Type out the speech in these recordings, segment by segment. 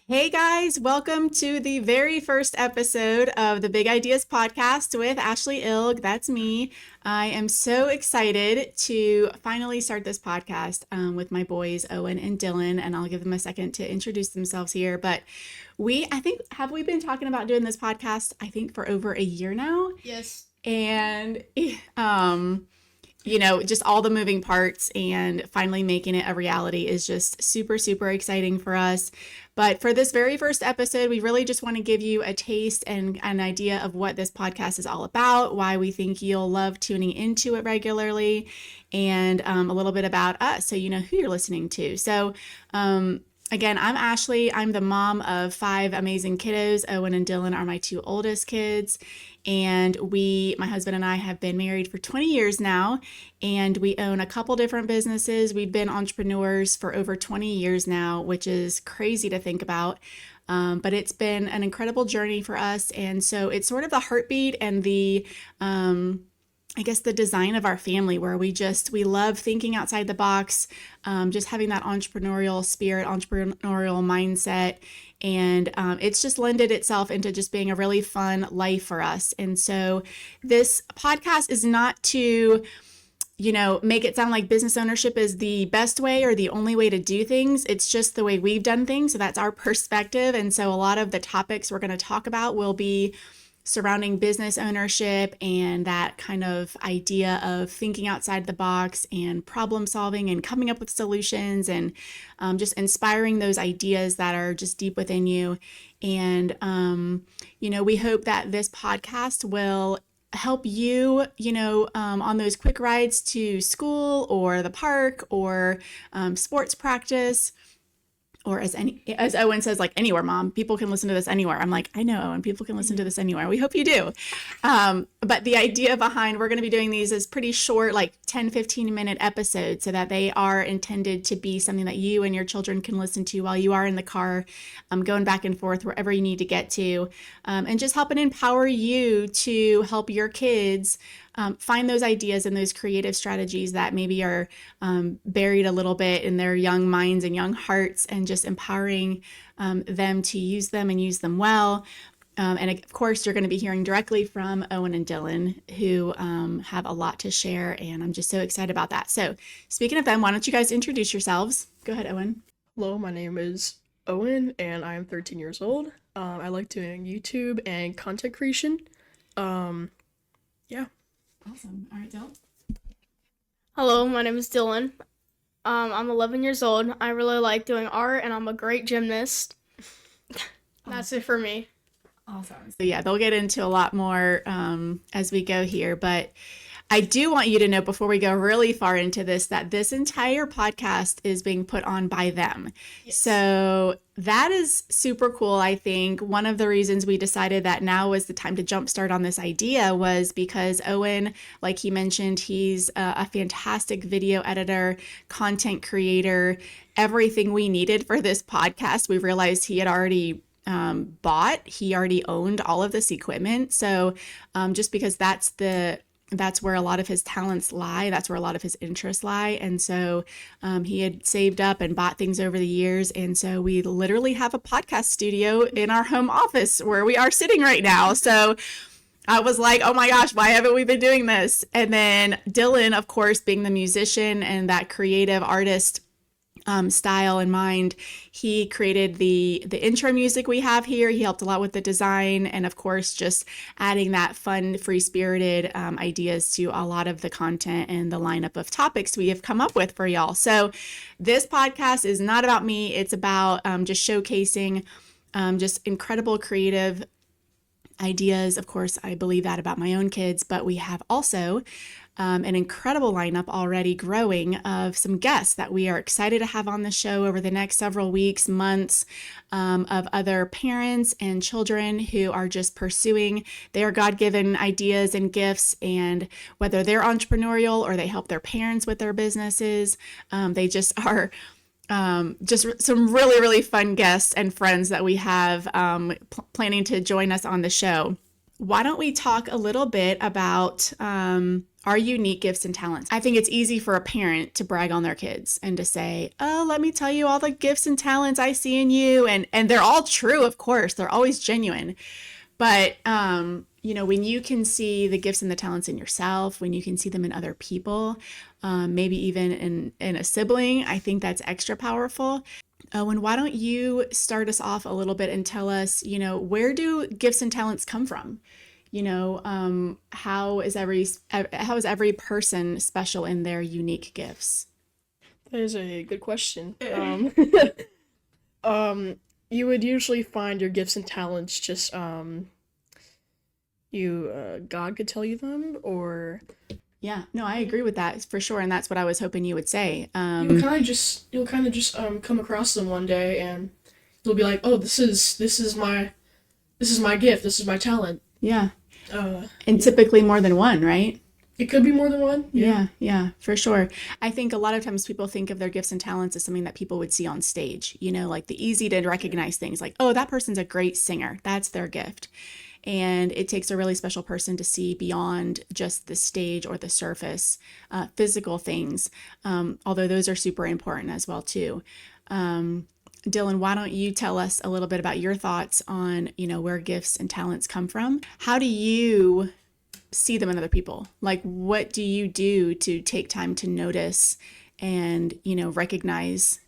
Hey guys, welcome to the very first episode of the Big Ideas podcast with Ashley Ilg. That's me. I am so excited to finally start this podcast with my boys, Owen and Dylan, and I'll give them a second to introduce themselves here. But have we been talking about doing this podcast, I think, for over a year now? Yes. And, just all the moving parts and finally making it a reality is just super, super exciting for us. But for this very first episode, we really just want to give you a taste and an idea of what this podcast is all about, why we think you'll love tuning into it regularly, and a little bit about us so you know who you're listening to. So, again, I'm Ashley. I'm the mom of 5 amazing kiddos. Owen and Dylan are my 2 oldest kids. And my husband and I have been married for 20 years now, and we own a couple different businesses. We've been entrepreneurs for over 20 years now, which is crazy to think about. But it's been an incredible journey for us. And so it's sort of the heartbeat and the design of our family, where we love thinking outside the box, just having that entrepreneurial spirit, entrepreneurial mindset. And it's just lended itself into just being a really fun life for us. And so this podcast is not to, make it sound like business ownership is the best way or the only way to do things. It's just the way we've done things. So that's our perspective. And so a lot of the topics we're going to talk about will be surrounding business ownership and that kind of idea of thinking outside the box and problem solving and coming up with solutions and just inspiring those ideas that are just deep within you. And, we hope that this podcast will help you, on those quick rides to school or the park or sports practice. Or as Owen says, like anywhere, Mom, people can listen to this anywhere. I'm like, I know, Owen, people can listen to this anywhere. We hope you do. But the idea behind we're going to be doing these is pretty short, like 10, 15-minute episodes, so that they are intended to be something that you and your children can listen to while you are in the car, going back and forth wherever you need to get to, and just help and empower you to help your kids find those ideas and those creative strategies that maybe are buried a little bit in their young minds and young hearts, and just empowering them to use them and use them well. And of course, you're going to be hearing directly from Owen and Dylan, who have a lot to share, and I'm just so excited about that. So speaking of them, why don't you guys introduce yourselves? Go ahead, Owen. Hello, my name is Owen, and I am 13 years old. I like doing YouTube and content creation. Yeah. Awesome. All right, Dylan. Hello, my name is Dylan. I'm 11 years old. I really like doing art, and I'm a great gymnast. That's it for me. Awesome. So yeah, they'll get into a lot more as we go here, but I do want you to know before we go really far into this that this entire podcast is being put on by them. Yes. So that is super cool. I think one of the reasons we decided that now was the time to jumpstart on this idea was because Owen, like he mentioned, he's a fantastic video editor, content creator, everything we needed for this podcast. We realized he had already he already owned all of this equipment. So just because that's where a lot of his talents lie. That's where a lot of his interests lie. And so he had saved up and bought things over the years. And so we literally have a podcast studio in our home office where we are sitting right now. So I was like, oh my gosh, why haven't we been doing this? And then Dylan, of course, being the musician and that creative artist style in mind, he created the intro music we have here. He helped a lot with the design, and of course just adding that fun, free-spirited ideas to a lot of the content and the lineup of topics we have come up with for y'all. So this podcast is not about me. It's about just showcasing just incredible creative ideas. Of course, I believe that about my own kids, but we have also an incredible lineup already growing of some guests that we are excited to have on the show over the next several weeks, months, of other parents and children who are just pursuing their God-given ideas and gifts, and whether they're entrepreneurial or they help their parents with their businesses, they just are just some really, really fun guests and friends that we have planning to join us on the show. Why don't we talk a little bit about our unique gifts and talents. I think it's easy for a parent to brag on their kids and to say, oh, let me tell you all the gifts and talents I see in you. And they're all true, of course. They're always genuine. But, when you can see the gifts and the talents in yourself, when you can see them in other people, maybe even in a sibling, I think that's extra powerful. Owen, why don't you start us off a little bit and tell us, where do gifts and talents come from? How is every person special in their unique gifts? That is a good question. You would usually find your gifts and talents just God could tell you them, or Yeah, no, I agree with that for sure, and that's what I was hoping you would say. you'll kind of just come across them one day, and you'll be like, oh, this is my gift, this is my talent. Yeah, Uh, and typically more than one, right? it could be more than one. Yeah, for sure. I think a lot of times people think of their gifts and talents as something that people would see on stage, like the easy to recognize things like, oh, that person's a great singer. That's their gift. And it takes a really special person to see beyond just the stage or the surface, physical things, although those are super important as well, too. Dylan, why don't you tell us a little bit about your thoughts on, where gifts and talents come from? How do you see them in other people? Like, what do you do to take time to notice and, recognize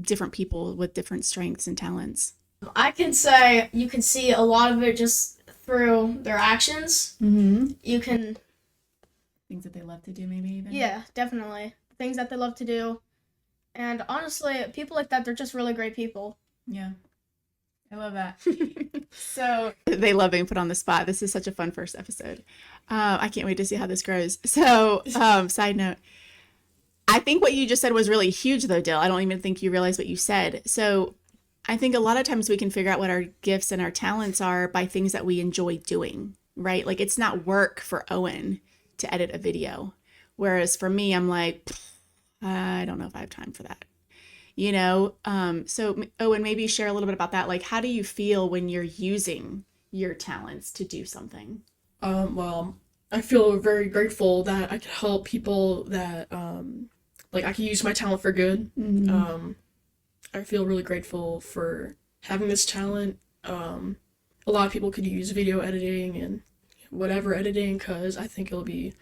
different people with different strengths and talents? I can say you can see a lot of it just through their actions. Mm-hmm. You can, Things that they love to do, maybe even? yeah, definitely. Things that they love to do. And honestly, people like that, they're just really great people. Yeah. I love that. So they love being put on the spot. This is such a fun first episode. I can't wait to see how this grows. So, side note, I think what you just said was really huge, though, Dill. I don't even think you realize what you said. So I think a lot of times we can figure out what our gifts and our talents are by things that we enjoy doing, right? Like, it's not work for Owen to edit a video. Whereas for me, I'm like, I don't know if I have time for that. So Owen, maybe share a little bit about that. Like, how do you feel when you're using your talents to do something? Well, I feel very grateful that I could help people that like I can use my talent for good. Mm-hmm. I feel really grateful for having this talent. A lot of people could use video editing and whatever editing, because I think it'll be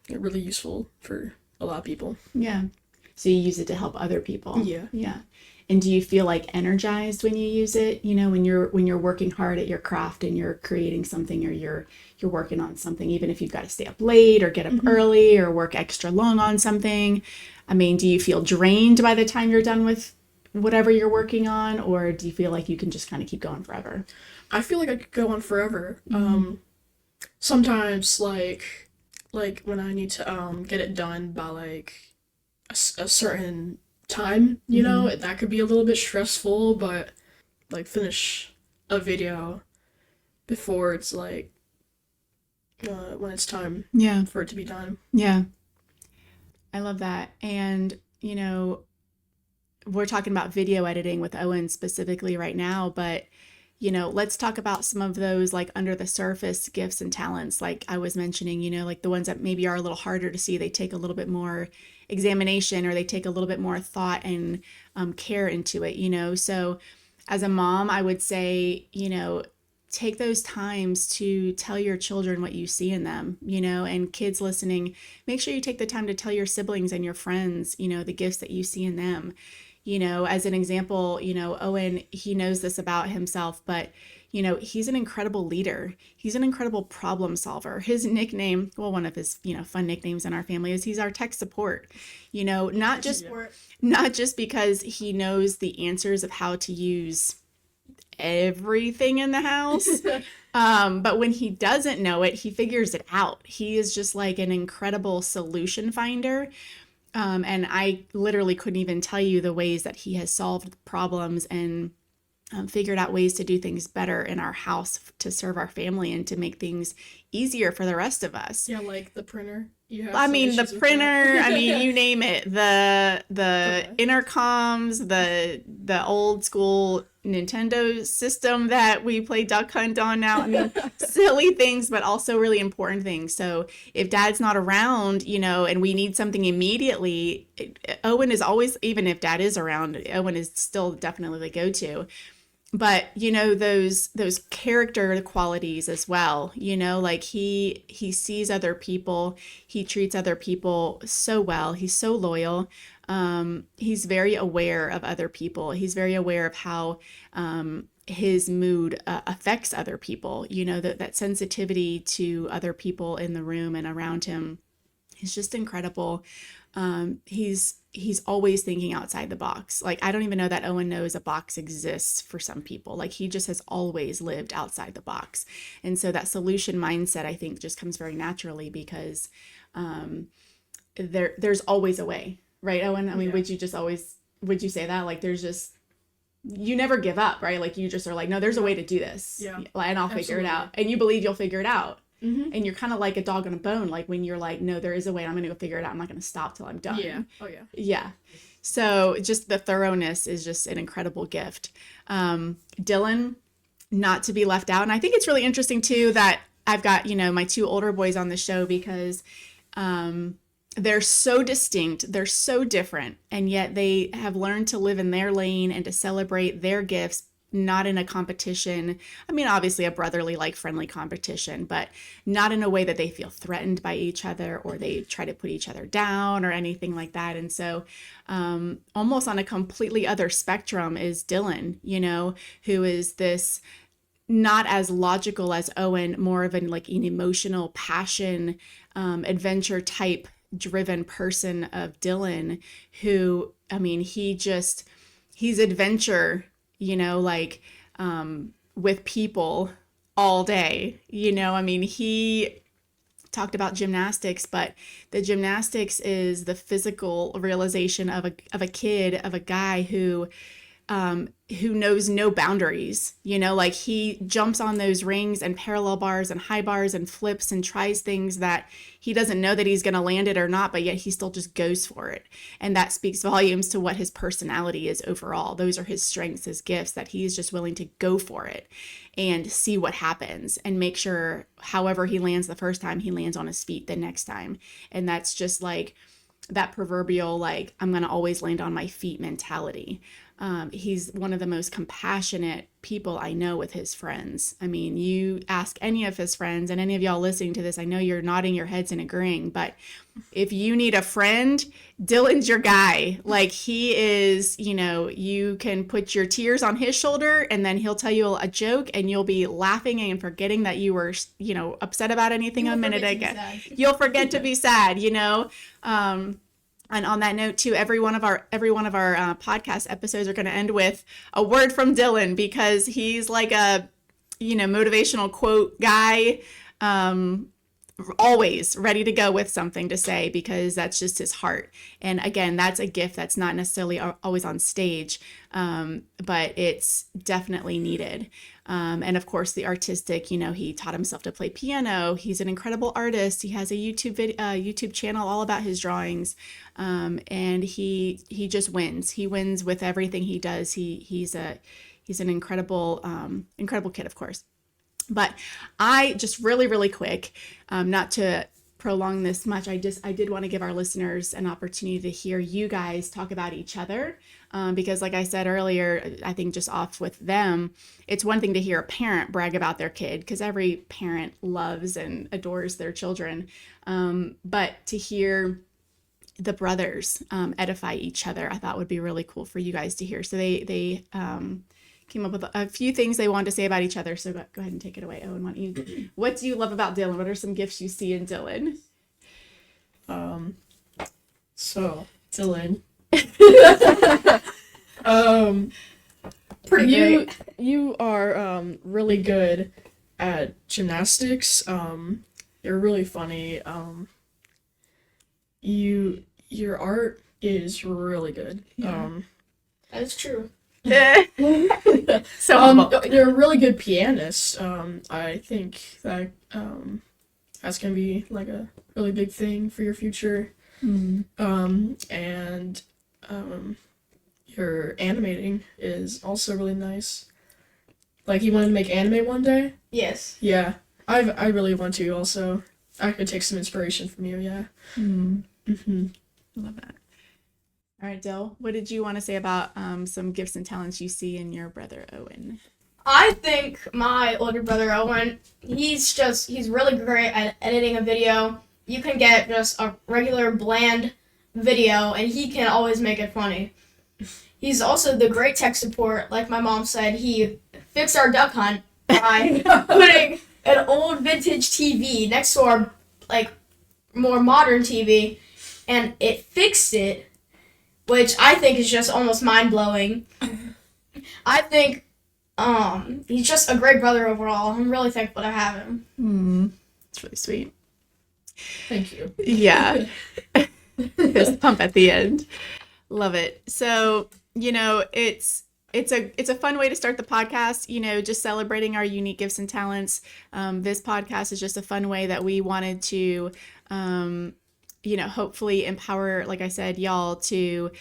really useful for a lot of people. Yeah. So you use it to help other people. Yeah. Yeah. And do you feel like energized when you use it? When you're working hard at your craft and you're creating something, or you're working on something, even if you've got to stay up late or get up early or work extra long on something. I mean, do you feel drained by the time you're done with whatever you're working on, or do you feel like you can just kind of keep going forever? I feel like I could go on forever. Sometimes like when I need to get it done by like a certain time, that could be a little bit stressful, but like finish a video before it's like when it's time for it to be done. Yeah. I love that. And, we're talking about video editing with Owen specifically right now, but, let's talk about some of those like under the surface gifts and talents. Like I was mentioning, like the ones that maybe are a little harder to see, they take a little bit more examination, or they take a little bit more thought and care into it, So as a mom, I would say, take those times to tell your children what you see in them, and kids listening, make sure you take the time to tell your siblings and your friends, the gifts that you see in them. As an example, Owen, he knows this about himself, but, he's an incredible leader. He's an incredible problem solver. His nickname, well, one of his, fun nicknames in our family is he's our tech support, not just because he knows the answers of how to use everything in the house, but when he doesn't know it, he figures it out. He is just like an incredible solution finder. And I literally couldn't even tell you the ways that he has solved problems and figured out ways to do things better in our house to serve our family and to make things easier for the rest of us. Yeah, like the printer. You have I some mean, the issues with printer, that? I mean, you name it. The Okay. intercoms, the old school Nintendo system that we play Duck Hunt on now. I mean, silly things, but also really important things. So if dad's not around, and we need something immediately, Owen is always, even if dad is around, Owen is still definitely the go-to. But those character qualities as well, like he sees other people, he treats other people so well, he's so loyal. He's very aware of other people, he's very aware of how his mood affects other people, that sensitivity to other people in the room and around him is just incredible. He's always thinking outside the box. Like, I don't even know that Owen knows a box exists for some people. Like, he just has always lived outside the box. And so that solution mindset, I think, just comes very naturally because there's always a way, right, Owen? I mean, Yeah. would you say that? Like, there's just, you never give up, right? Like, you just are like, no, there's a way to do this. Yeah. And I'll figure it Absolutely. out. And you believe you'll figure it out. Mm-hmm. And you're kind of like a dog on a bone. Like, when you're like, no, there is a way. I'm going to go figure it out. I'm not going to stop till I'm done. Yeah. Oh yeah. Yeah. So just the thoroughness is just an incredible gift. Dylan, not to be left out. And I think it's really interesting too that I've got, my two older boys on the show because they're so distinct, they're so different, and yet they have learned to live in their lane and to celebrate their gifts, not in a competition. I mean, obviously a brotherly, like friendly competition, but not in a way that they feel threatened by each other or they try to put each other down or anything like that. And so almost on a completely other spectrum is Dylan, who is this not as logical as Owen, more of an emotional passion, adventure type driven person of Dylan, who, I mean, he's adventure, with people all day. I mean, he talked about gymnastics, but the gymnastics is the physical realization of a kid, of a guy who knows no boundaries, like he jumps on those rings and parallel bars and high bars and flips and tries things that he doesn't know that he's going to land it or not, but yet he still just goes for it. And that speaks volumes to what his personality is overall. Those are his strengths, his gifts, that he's just willing to go for it and see what happens and make sure however he lands the first time, he lands on his feet the next time. And that's just like that proverbial, like, I'm going to always land on my feet mentality. He's one of the most compassionate people I know with his friends. I mean, you ask any of his friends, and any of y'all listening to this, I know you're nodding your heads and agreeing, but if you need a friend, Dylan's your guy. Like, he is, you can put your tears on his shoulder and then he'll tell you a joke and you'll be laughing and forgetting that you were, upset about anything a minute ago. You'll forget to be sad, and on that note, too, every one of our podcast episodes are going to end with a word from Dylan because he's like a, motivational quote guy, always ready to go with something to say because that's just his heart. And again, that's a gift that's not necessarily always on stage, but it's definitely needed. And of course, the artistic, he taught himself to play piano. He's an incredible artist. He has a YouTube channel all about his drawings. And he just wins. He wins with everything he does. He's an incredible kid, of course. But I just really, really quick, not to prolong this much, I did want to give our listeners an opportunity to hear you guys talk about each other. Because like I said earlier, I think just off with them, it's one thing to hear a parent brag about their kid because every parent loves and adores their children. But to hear the brothers edify each other, I thought would be really cool for you guys to hear. So they came up with a few things they wanted to say about each other. So go ahead and take it away, Owen. What do you love about Dylan? What are some gifts you see in Dylan? So Dylan. Pretty great. You are really good at gymnastics. You're really funny. Your art is really good. Yeah. That's true. So You're a really good pianist. I think that That's gonna be like a really big thing for your future. And your animating is also really nice. Like you wanted to make anime one day? Yes. Yeah. I really want to also. I could take some inspiration from you, yeah. I love that. All right, Dill, what did you want to say about some gifts and talents you see in your brother Owen? I think my older brother Owen, he's really great at editing a video. You can get just a regular bland video and he can always make it funny. He's also the great tech support. Like my mom said, he fixed our duck hunt by putting an old vintage TV next to our like more modern TV, and it fixed it, which I think is just almost mind blowing. I think he's just a great brother overall. I'm really thankful to have him. It's really sweet. Thank you. Yeah. Fist pump at the end. Love it. So, it's a fun way to start the podcast, just celebrating our unique gifts and talents. This podcast is just a fun way that we wanted to hopefully empower, like I said, y'all to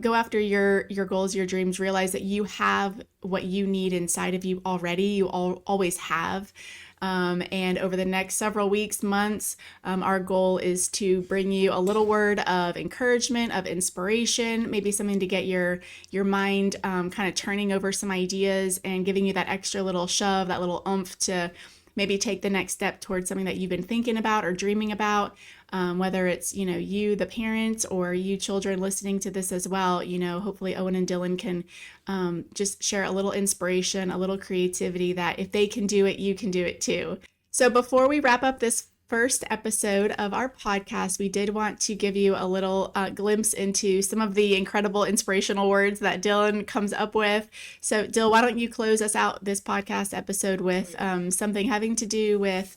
go after your goals, your dreams, realize that you have what you need inside of you already. You always have. And over the next several weeks, months, our goal is to bring you a little word of encouragement, of inspiration, maybe something to get your mind kind of turning over some ideas and giving you that extra little shove, that little oomph to maybe take the next step towards something that you've been thinking about or dreaming about. Whether it's, you, the parents, or you children listening to this as well, hopefully Owen and Dylan can just share a little inspiration, a little creativity that if they can do it, you can do it too. So before we wrap up this first episode of our podcast, we did want to give you a little glimpse into some of the incredible inspirational words that Dylan comes up with. So Dill, why don't you close us out this podcast episode with something having to do with,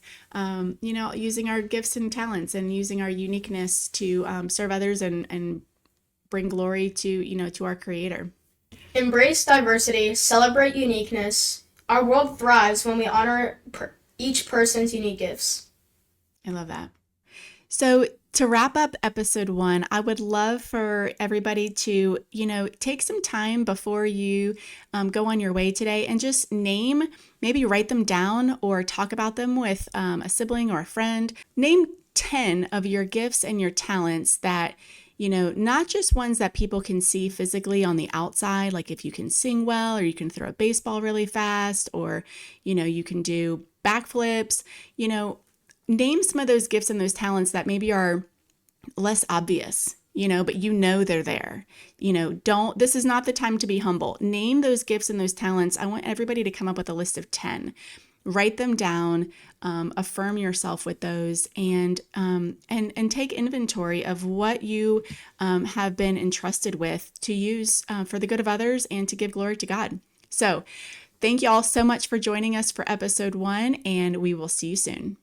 using our gifts and talents and using our uniqueness to serve others and bring glory to, to our Creator. Embrace diversity, celebrate uniqueness. Our world thrives when we honor each person's unique gifts. I love that. So to wrap up episode 1, I would love for everybody to, take some time before you go on your way today and just maybe write them down or talk about them with a sibling or a friend. Name 10 of your gifts and your talents that, not just ones that people can see physically on the outside, like if you can sing well, or you can throw a baseball really fast, or, you can do backflips, name some of those gifts and those talents that maybe are less obvious, but they're there. This is not the time to be humble. Name those gifts and those talents. I want everybody to come up with a list of 10. Write them down, affirm yourself with those, and take inventory of what you have been entrusted with to use for the good of others and to give glory to God. So thank you all so much for joining us for episode 1, and we will see you soon.